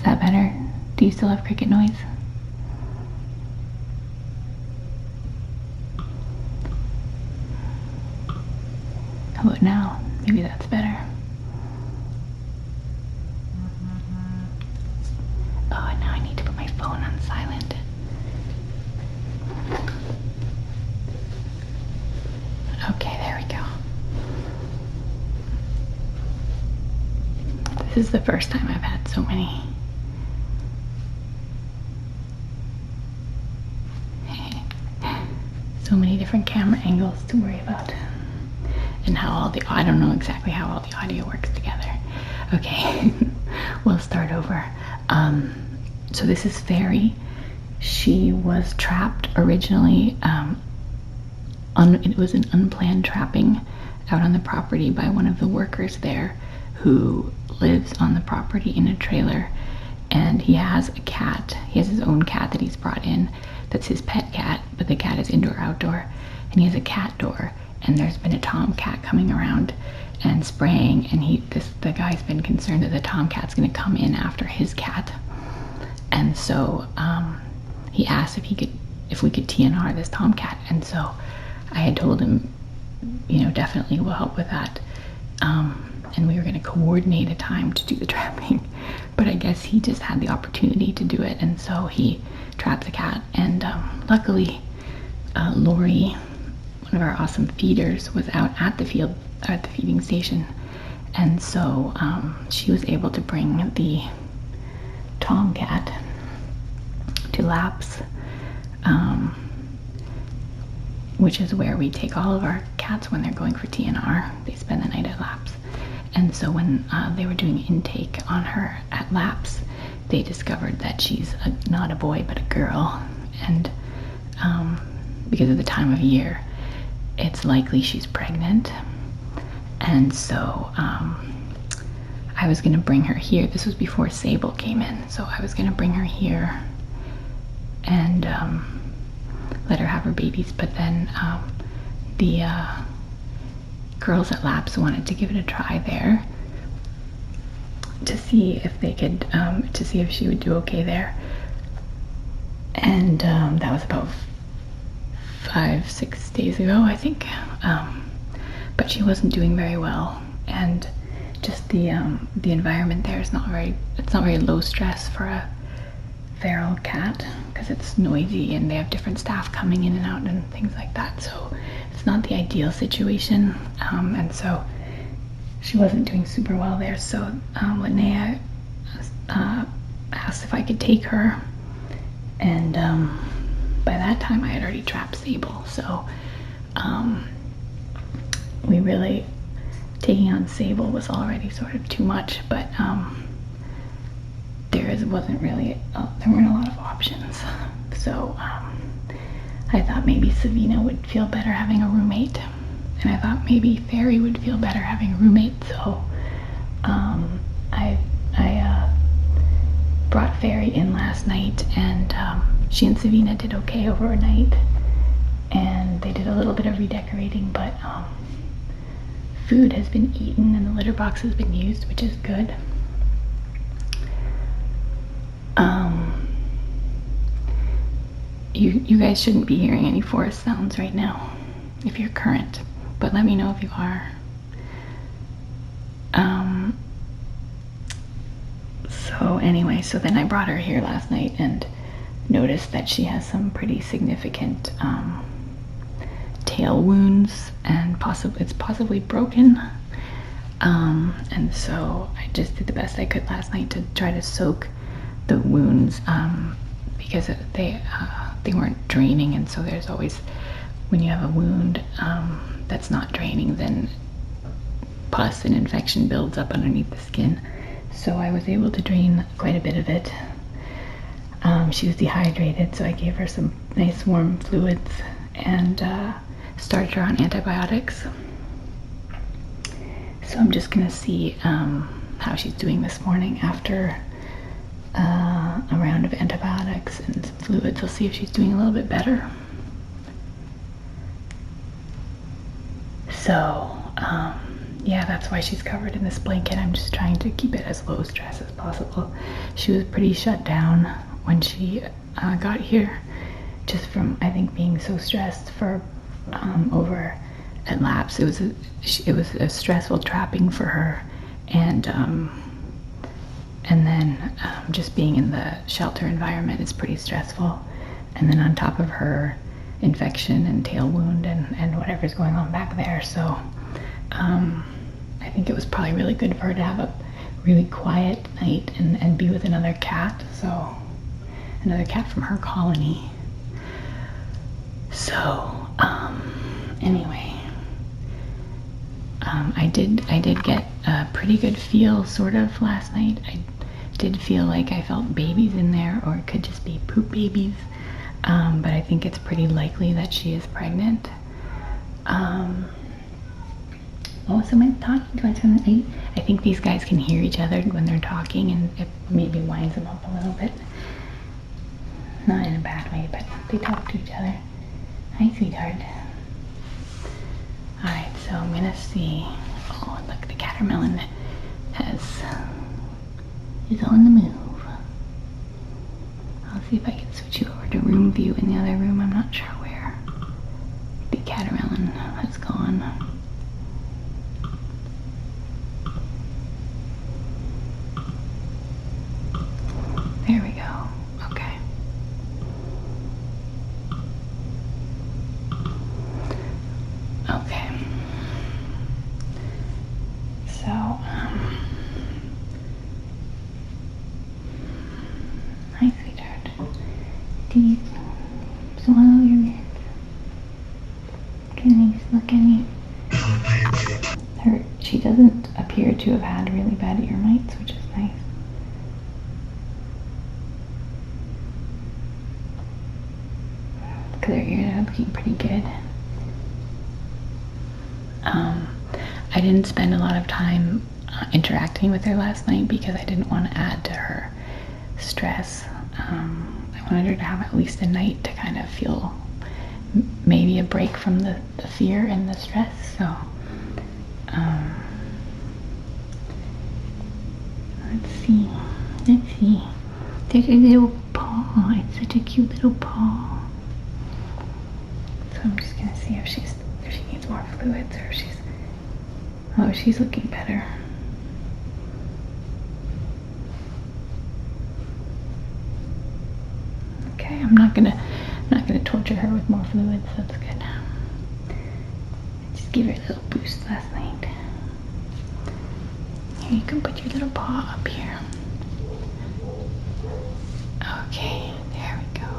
Is that better? Do you still have cricket noise? How about now? Maybe that's better. Oh, now I need to put my phone on silent. Okay, there we go. This is the first time I've had so many. So many different camera angles to worry about. And how all the, I don't know exactly how all the audio works together. Okay, we'll start over. So this is Faerie. She was trapped originally. It was an unplanned trapping out on the property by one of the workers there who lives on the property in a trailer, and he has a cat. He has his own cat that he's brought in that's his pet cat, but the cat is indoor outdoor, and he has a cat door, and there's been a tomcat coming around and spraying, and the guy's been concerned that the tomcat's going to come in after his cat, and so he asked if we could TNR this tomcat. And so I had told him, you know, definitely we'll help with that, and we were going to coordinate a time to do the trapping, but I guess he just had the opportunity to do it, and so he trapped the cat. And luckily Lori, one of our awesome feeders, was out at the feeding station, and so she was able to bring the tomcat to Laps, which is where we take all of our cats when they're going for TNR. They spend the night at Laps. And so when they were doing intake on her at Laps, they discovered that she's not a boy but a girl, and because of the time of year, it's likely she's pregnant. And so I was going to bring her here. This was before Sable came in, so I was going to bring her here and let her have her babies, but then the girls at Laps wanted to give it a try there to see if they could, to see if she would do okay there. And that was about 5-6 days ago, I think. But she wasn't doing very well, and just the environment there is not very low stress for a feral cat, because it's noisy and they have different staff coming in and out and things like that, so it's not the ideal situation. And so she wasn't doing super well there, so Linnea asked if I could take her, and by that time I had already trapped Sable, so we really, taking on Sable was already sort of too much, but there weren't a lot of options. So I thought maybe Savina would feel better having a roommate, and I thought maybe Faerie would feel better having a roommate, so I brought Faerie in last night, and she and Savina did okay overnight, and they did a little bit of redecorating, but food has been eaten and the litter box has been used, which is good. You guys shouldn't be hearing any forest sounds right now if you're current, but let me know if you are. So anyway, so then I brought her here last night and noticed that she has some pretty significant tail wounds, and it's possibly broken. And so I just did the best I could last night to try to soak the wounds, because they weren't draining, and so there's always, when you have a wound that's not draining, then pus and infection builds up underneath the skin. So I was able to drain quite a bit of it. She was dehydrated, so I gave her some nice warm fluids and started her on antibiotics. So I'm just gonna see how she's doing this morning after a round of antibiotics and some fluids. I'll see if she's doing a little bit better. So yeah, that's why she's covered in this blanket. I'm just trying to keep it as low stress as possible. She was pretty shut down when she got here, just from, I think, being so stressed for over at Labs. It was a stressful trapping for her, and then just being in the shelter environment is pretty stressful. And then on top of her infection and tail wound and whatever's going on back there, so I think it was probably really good for her to have a really quiet night and be with another cat. So another cat from her colony. So anyway, I did get a pretty good feel sort of last night. I did feel like I felt babies in there, or it could just be poop babies, but I think it's pretty likely that she is pregnant. Oh, someone's talking to us. I think these guys can hear each other when they're talking, and it maybe winds them up a little bit. Not in a bad way, but they talk to each other. Hi, sweetheart. Alright, so I'm gonna see. Oh, look, the catermelon is on the move. I'll see if I can switch you over to room view in the other room. I'm not sure where the catermelon has gone. There we go. Okay. Okay. So, hi, sweetheart. Do you swallow your meds? Can you just look at me? She doesn't appear to have had really bad ear mites, which is nice. Look at her ear, they're looking pretty good. I didn't spend a lot of time interacting with her last night because I didn't want to add to her stress. I wanted her to have at least a night to kind of feel maybe a break from the fear and the stress. So let's see. There's a little paw. It's such a cute little paw. So I'm just gonna see if she needs more fluids, or if she's looking better. Okay, I'm not gonna torture her with more fluids. That's good. Just give her a little boost last night. Here, you can put your little paw up here. Okay, there we go.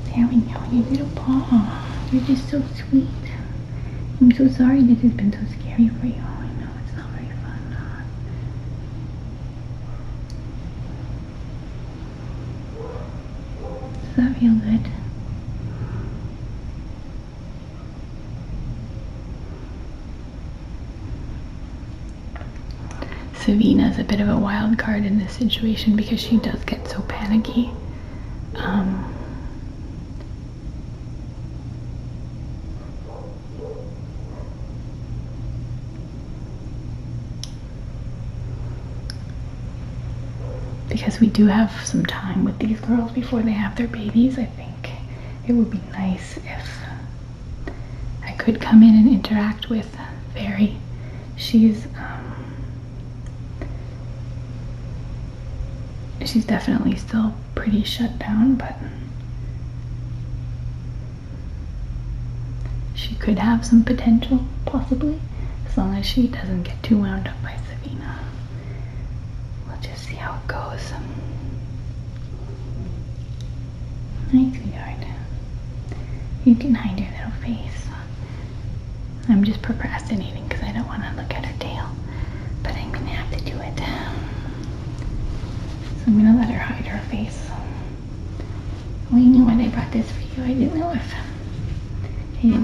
There we go, your little paw. You're just so sweet. I'm so sorry this has been so scary for you. I know, it's not very fun. Does that feel good? Savina's a bit of a wild card in this situation because she does get so panicky. Because we do have some time with these girls before they have their babies, I think it would be nice if I could come in and interact with Faerie. She's definitely still pretty shut down, but she could have some potential, possibly, as long as she doesn't get too wound up by Savina. We'll just see how it goes. Hi, sweetheart. You can hide your little face. I'm just procrastinating because I don't want to look at her tail, but I'm gonna have to do it. So I'm gonna let her hide her face. Well, you know what? I brought this for you. I didn't know if maybe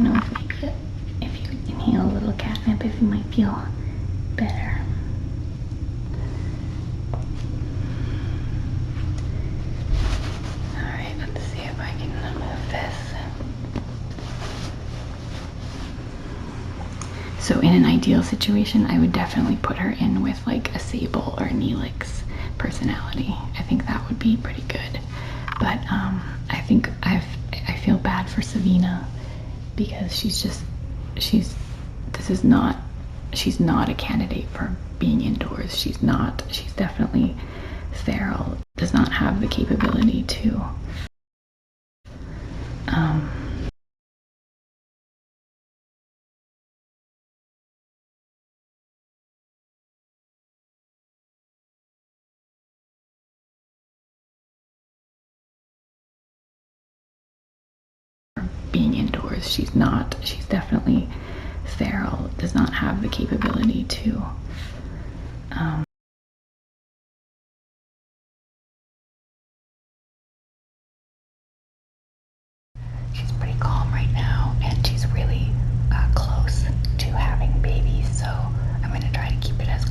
if you inhale a little catnip, if you might feel better. Alright, let's see if I can move this. So in an ideal situation, I would definitely put her in with like a Sable or Neelix personality. I think that would be pretty good. But I think I feel bad for Savina because she's not a candidate for being indoors. She's definitely feral, does not have the capability to being indoors. She's definitely feral, does not have the capability to